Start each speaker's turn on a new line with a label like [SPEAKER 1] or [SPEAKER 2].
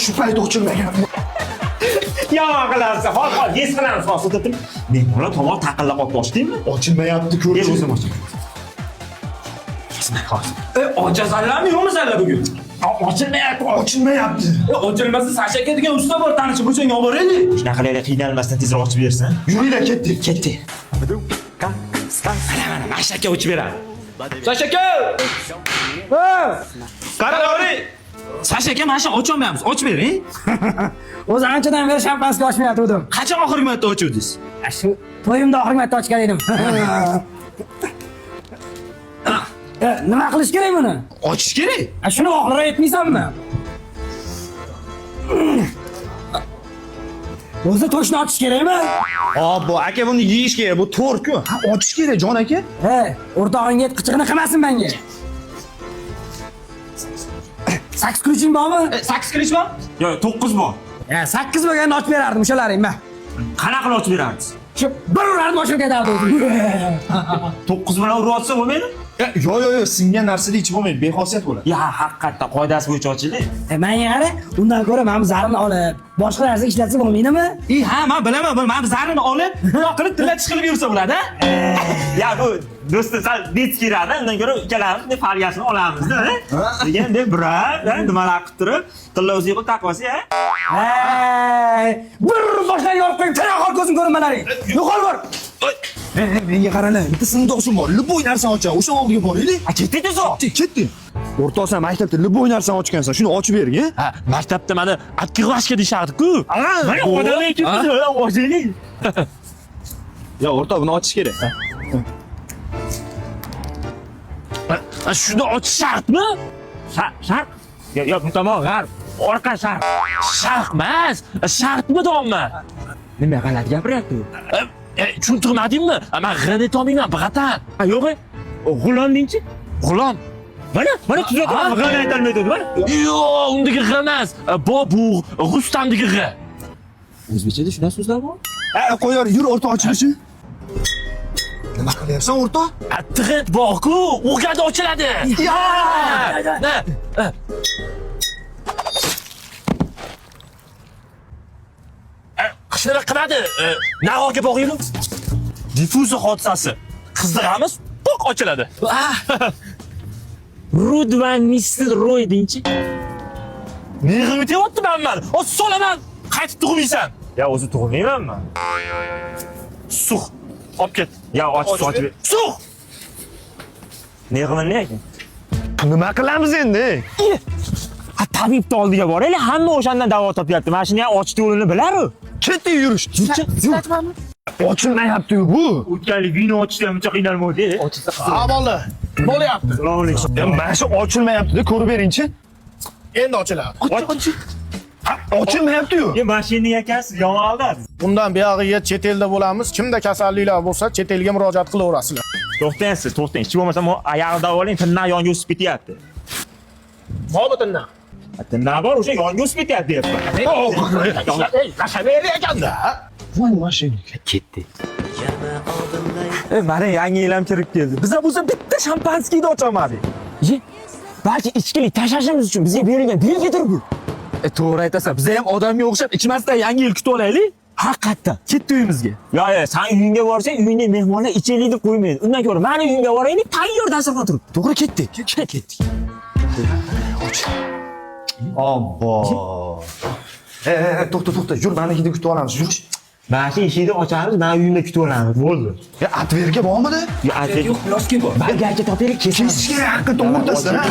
[SPEAKER 1] Shu payt ochilmagan.
[SPEAKER 2] Yomon qilarsiz. Hol, yes qilamiz, hozir dedim. Men bola tomoq taqillab olib boshdingmi?
[SPEAKER 1] Ochilmayapti,
[SPEAKER 2] Men
[SPEAKER 1] ko'rchi.
[SPEAKER 2] o'zim ochaman. Ochasanlarmi yo'qmisanlar bugun? Ochilmayapti.
[SPEAKER 1] Ochilmayapti.
[SPEAKER 2] Ochilmasa Sasha aka degan usta bor, tanishib o'shanga olib boraylik. Shunaqa qilib qiynalmasdan tezroq ochib bersin.
[SPEAKER 1] Yuringlar, ketdik.
[SPEAKER 2] Ketdi. Mana Sasha aka ochib beradi. Sasha aka! Qarang, Sasha aka, mana shu ocholmayapmiz. Ochib bering.
[SPEAKER 3] O'zi anchadan beri shampanskiy ochmayotgandim.
[SPEAKER 2] Qachon oxirgi marta ochuvdingiz?
[SPEAKER 3] Shu to'yimda oxirgi marta ochgan edim. Nima qilish kerak buni?
[SPEAKER 2] Ochish kerak.
[SPEAKER 3] Shuni oxirga aytmaysanmi? O'zi to'shni ochish kerakmi?
[SPEAKER 1] Bu aka buni yeyish kerak. Bu to'rt-ku. Ha, ochish kerak, jon aka.
[SPEAKER 3] O'rtog'inga qichig'ini qilmasin menga. 8 kuliching bormi?
[SPEAKER 2] 8 kilish bor? Yo'q, 9 bor.
[SPEAKER 3] 8 bo'lganda ochib berardim o'shalaring, men.
[SPEAKER 2] Qanaqa qilib ochib berardingiz?
[SPEAKER 3] Shu bir urardim ochib ketardim.
[SPEAKER 2] 9 bilan urib olsa bo'lmaydi?
[SPEAKER 1] Yo'q, singan narsada ichib bo'lmaydi, bexosiyat bo'ladi.
[SPEAKER 2] Ya, haqiqatda qoidasi bo'yicha ochiling.
[SPEAKER 3] Menga qara, undan ko'ra men bu zarini olib, boshqa narsa ishlatsa bo'lmaydimi?
[SPEAKER 2] Ha, men bilaman, men bu zarini olib, buyoq qilib tillatish qilib yursa bo'ladi, ha? Ya, bu do'stim sal detskirada, undan ko'ra ikkalamiz fargasini olamizda, ha? Degan deb birar, nimalar qilib turib, tilla o'ziga qo'l taqib olsa, ha?
[SPEAKER 3] Bir boshlarga olib qo'yib, tana ko'zim ko'rinmalaring. Yo'qol bor.
[SPEAKER 1] Menga qaranglar, bitta sinfdoshim bor. Liboy narsani ochadi. O'sha oldiga boraylik.
[SPEAKER 2] Ketdingiz o?
[SPEAKER 1] Ketdi. O'rtoqsan, maktabda liboy narsani ochgansan. Shuni ochib bering,
[SPEAKER 2] ha? Maktabda mana открывашка deyishardi-ku. Mana odamlar ketdi, ochaylik.
[SPEAKER 1] Ya, o'rtoq, buni ochish kerak.
[SPEAKER 2] Shuni ochish shartmi? Shart? Yo, bu tomon g'arb, orqa shart. Shart emas, shartmi domma? Nima g'alati gapiryapti? Tushuntirmadingmi? Men g'ani to'mayman, bratan. Yo'q, g'ulomning-chi? G'ulom. Mana tuzataman, g'ani aytolmaydi, mana. Yo'q, undagi g'a emas, Bobur, Rustamdagi g'a. O'zbekchada shunaqa so'zlar bor?
[SPEAKER 1] Qo'yar, yur o'rtoq ochilishi. Nima qilyapsan, o'rtoq?
[SPEAKER 2] Trend bor-ku, o'rganda ochiladi. Qishni qiladi. Navoga boraylik. Diffuzer hodisasi. Qizdiramiz, poq ochiladi. Rud va Mr. Roy deychi. Nega deyapman men? Solaman, qaytib tug'maysan. Ya, o'zi tug'maymanmi? Suq. Olib ket. Ya, ochib. Suq. Nega ekan?
[SPEAKER 1] Nima qilamiz endi?
[SPEAKER 2] Tabibni oldiga boraylik, hamma o'shandan davo topyapti. Mana shuni ham ochib yo'lini bilar-ku.
[SPEAKER 1] Ketdi yurish. Ochilmayapti bu.
[SPEAKER 2] O'tganlik vino ochishda ham uncha qiynalmaydi. Ochilsa
[SPEAKER 1] Ha, bola. Bo'lyapti.
[SPEAKER 2] Assalomu alaykum.
[SPEAKER 1] Mana shu ochilmayapti-da, ko'rib bering-chi.
[SPEAKER 4] Endi ochiladi.
[SPEAKER 1] Ochilmayapti-yu.
[SPEAKER 2] Mashinaning akasi yomon aldingiz.
[SPEAKER 4] Bundan buyog'iga chet elda bo'lamiz. Kimda kasalliklar bo'lsa, chet elga murojaat qilaverasizlar.
[SPEAKER 2] To'xtang. Hech bo'lmasa oyog'ida oling, tindan yonga o'sib ketyapti.
[SPEAKER 4] Bormi tindan?
[SPEAKER 2] Tindan bor, o'sha yonga o'sib ketyapti deyapman.
[SPEAKER 4] Yashamaydi ekanda.
[SPEAKER 1] Voy, mashina
[SPEAKER 2] Ketdi. Mana yangi yil ham kirib keldi. Biz bo'lsa bitta shampanskiyni ocholmadik. Balki ichkilik tashlashimiz uchun bizga berilgan belgidir bu. To'g'ri aytasan, biz ham odamga o'xshab ichmasdan yangi yil kutib olaylik. Haqiqatdan, ketdi uyimizga. Yo'q, sen uyingga borsang, uyingda mehmonlar ichaylik deb qo'ymaydi. Undan ko'ra, meni uyimga boraylik, tayyor dasturxon turibdi. To'g'ri ketdik.
[SPEAKER 1] Obbo. To'xta, yur, menikini kutib olamiz, yur.
[SPEAKER 2] Mana shu eshikni ochamiz, men uyimda kutib olamiz, bo'ldi.
[SPEAKER 1] Ya, atverga bormidi?
[SPEAKER 2] Yo'q, yo'q, bor. Bargarga topaylik, kesamiz.
[SPEAKER 1] Kechga yaqin to'g'ritasizlar.